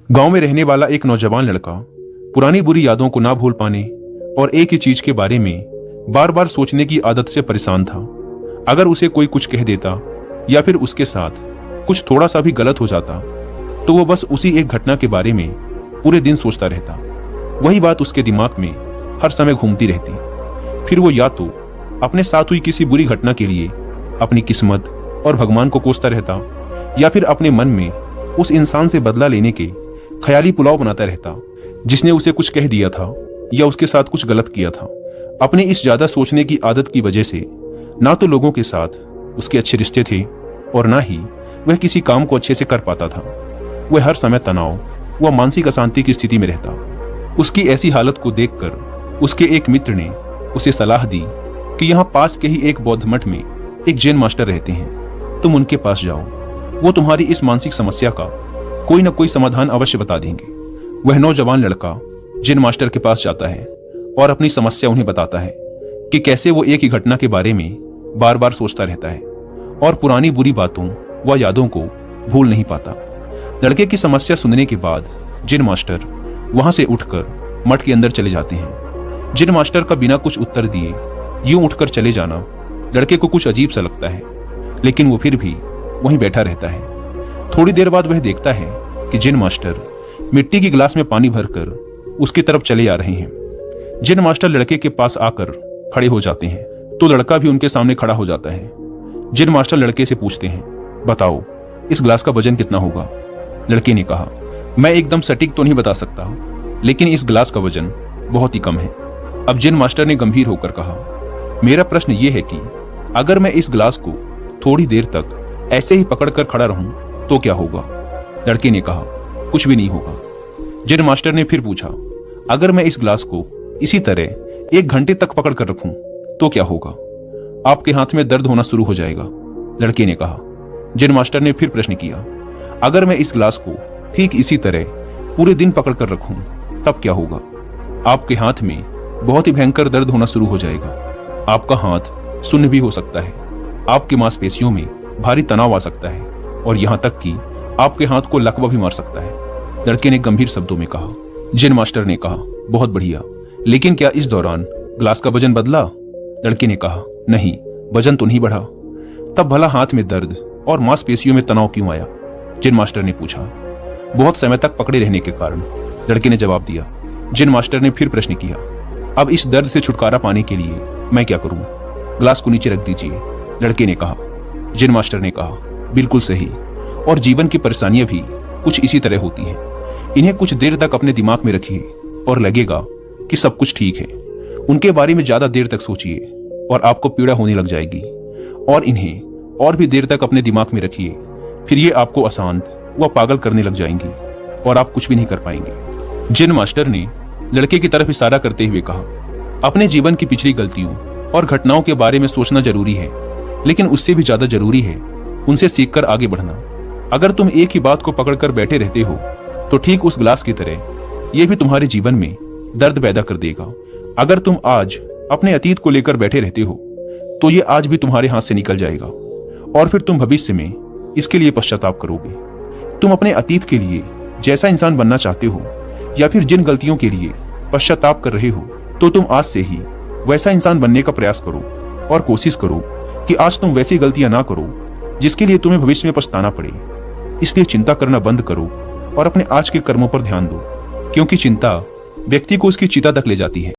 गांव में रहने वाला एक नौजवान लड़का पुरानी बुरी यादों को ना भूल पाने और एक ही चीज के बारे में बार बार सोचने की आदत से परेशान था। अगर उसे कोई कुछ कह देता या फिर उसके साथ कुछ थोड़ा सा भी गलत हो जाता तो वो बस उसी एक घटना के बारे में पूरे दिन सोचता रहता। वही बात उसके दिमाग में हर समय घूमती रहती। फिर वो या तो अपने साथ हुई किसी बुरी घटना के लिए अपनी किस्मत और भगवान को कोसता रहता या फिर अपने मन में उस इंसान से बदला लेने के ख्याली पुलाव बनाता रहता जिसने उसे कुछ कह दिया था या उसके साथ कुछ गलत किया था। अपने इस ज्यादा सोचने की आदत की वजह से ना तो लोगों के साथ उसके अच्छे रिश्ते थे और ना ही वह किसी काम को अच्छे से कर पाता था। वह हर समय तनाव व मानसिक अशांति की स्थिति में रहता। उसकी ऐसी हालत को देखकर उसके एक मित्र ने उसे सलाह दी कि यहाँ पास के ही एक बौद्ध मठ में एक जैन मास्टर रहते हैं, तुम उनके पास जाओ, वो तुम्हारी इस मानसिक समस्या का कोई न कोई समाधान अवश्य बता देंगे। वह नौजवान लड़का जैन मास्टर के पास जाता है और अपनी समस्या उन्हें बताता है कि कैसे वो एक ही घटना के बारे में बार बार सोचता रहता है और पुरानी बुरी बातों व यादों को भूल नहीं पाता। लड़के की समस्या सुनने के बाद जैन मास्टर वहां से उठकर मठ के अंदर चले जाते हैं। जैन मास्टर का बिना कुछ उत्तर दिए यूं उठकर चले जाना लड़के को कुछ अजीब सा लगता है, लेकिन वो फिर भी वहीं बैठा रहता है। थोड़ी देर बाद वह देखता है कि जैन मास्टर मिट्टी की गिलास में पानी भरकर उसकी तरफ चले आ रहे हैं। जैन मास्टर लड़के के पास आकर खड़े हो जाते हैं तो लड़का भी उनके सामने खड़ा हो जाता है। जैन मास्टर लड़के से पूछते हैं, बताओ इस गिलास का वजन कितना होगा? लड़के ने कहा, मैं एकदम सटीक तो नहीं बता सकता, लेकिन इस गिलास का वजन बहुत ही कम है। अब जैन मास्टर ने गंभीर होकर कहा, मेरा प्रश्न यह है कि अगर मैं इस गिलास को थोड़ी देर तक ऐसे ही पकड़कर खड़ा रहूं तो क्या होगा? लड़के ने कहा, कुछ भी नहीं होगा। जैन मास्टर ने फिर पूछा, अगर मैं इस गिलास को इसी तरह 1 घंटे तक पकड़ कर रखूं तो क्या होगा? आपके हाथ में दर्द होना शुरू हो जाएगा। लड़के ने कहा। जैन मास्टर ने फिर प्रश्न किया, अगर मैं इस गिलास को ठीक इसी तरह पूरे दिन पकड़ कर रखूं तब क्या होगा? आपके हाथ में बहुत ही भयंकर दर्द होना शुरू हो जाएगा। आपका हाथ सुन्न भी हो सकता है, आपकी मांसपेशियों में भारी तनाव आ सकता है और यहां तक कि आपके हाथ को लकवा भी मार सकता है। लड़के ने गंभीर शब्दों में कहा। जैन मास्टर ने कहा, बहुत बढ़िया, लेकिन क्या इस दौरान ग्लास का वजन बदला? लड़के ने कहा, नहीं, वजन तो नहीं बढ़ा। तब भला हाथ में दर्द और मांसपेशियों में तनाव क्यों आया? जैन मास्टर ने पूछा। बहुत समय तक पकड़े रहने के कारण, लड़के ने जवाब दिया। जैन मास्टर ने फिर प्रश्न किया, अब इस दर्द से छुटकारा पाने के लिए मैं क्या करूं? ग्लास को नीचे रख दीजिए। लड़के ने कहा। जैन मास्टर ने कहा, बिल्कुल सही, और जीवन की परेशानियां भी कुछ इसी तरह होती हैं। इन्हें कुछ देर तक अपने दिमाग में रखिए और लगेगा कि सब कुछ ठीक है। उनके बारे में ज्यादा देर तक सोचिए और आपको पीड़ा होने लग जाएगी, और इन्हें और भी देर तक अपने दिमाग में रखिए, फिर ये आपको अशांत व पागल करने लग जाएंगी और आप कुछ भी नहीं कर पाएंगे। जैन मास्टर ने लड़के की तरफ इशारा करते हुए कहा, अपने जीवन की पिछली गलतियों और घटनाओं के बारे में सोचना जरूरी है, लेकिन उससे भी ज्यादा जरूरी है उनसे सीखकर आगे बढ़ना। अगर तुम एक ही बात को पकड़कर बैठे रहते हो तो ठीक उस ग्लास की तरह यह भी तुम्हारे जीवन में दर्द पैदा कर देगा। अगर तुम आज अपने अतीत को लेकर बैठे रहते हो तो ये आज भी तुम्हारे हाथ से निकल जाएगा और फिर तुम भविष्य में इसके लिए पश्चाताप करोगे। तुम अपने अतीत के लिए जैसा इंसान बनना चाहते हो या फिर जिन गलतियों के लिए पश्चाताप कर रहे हो तो तुम आज से ही वैसा इंसान बनने का प्रयास करो और कोशिश करो कि आज तुम वैसी गलतियां ना करो जिसके लिए तुम्हें भविष्य में पछताना पड़े। इसलिए चिंता करना बंद करो और अपने आज के कर्मों पर ध्यान दो, क्योंकि चिंता व्यक्ति को उसकी चिता तक ले जाती है।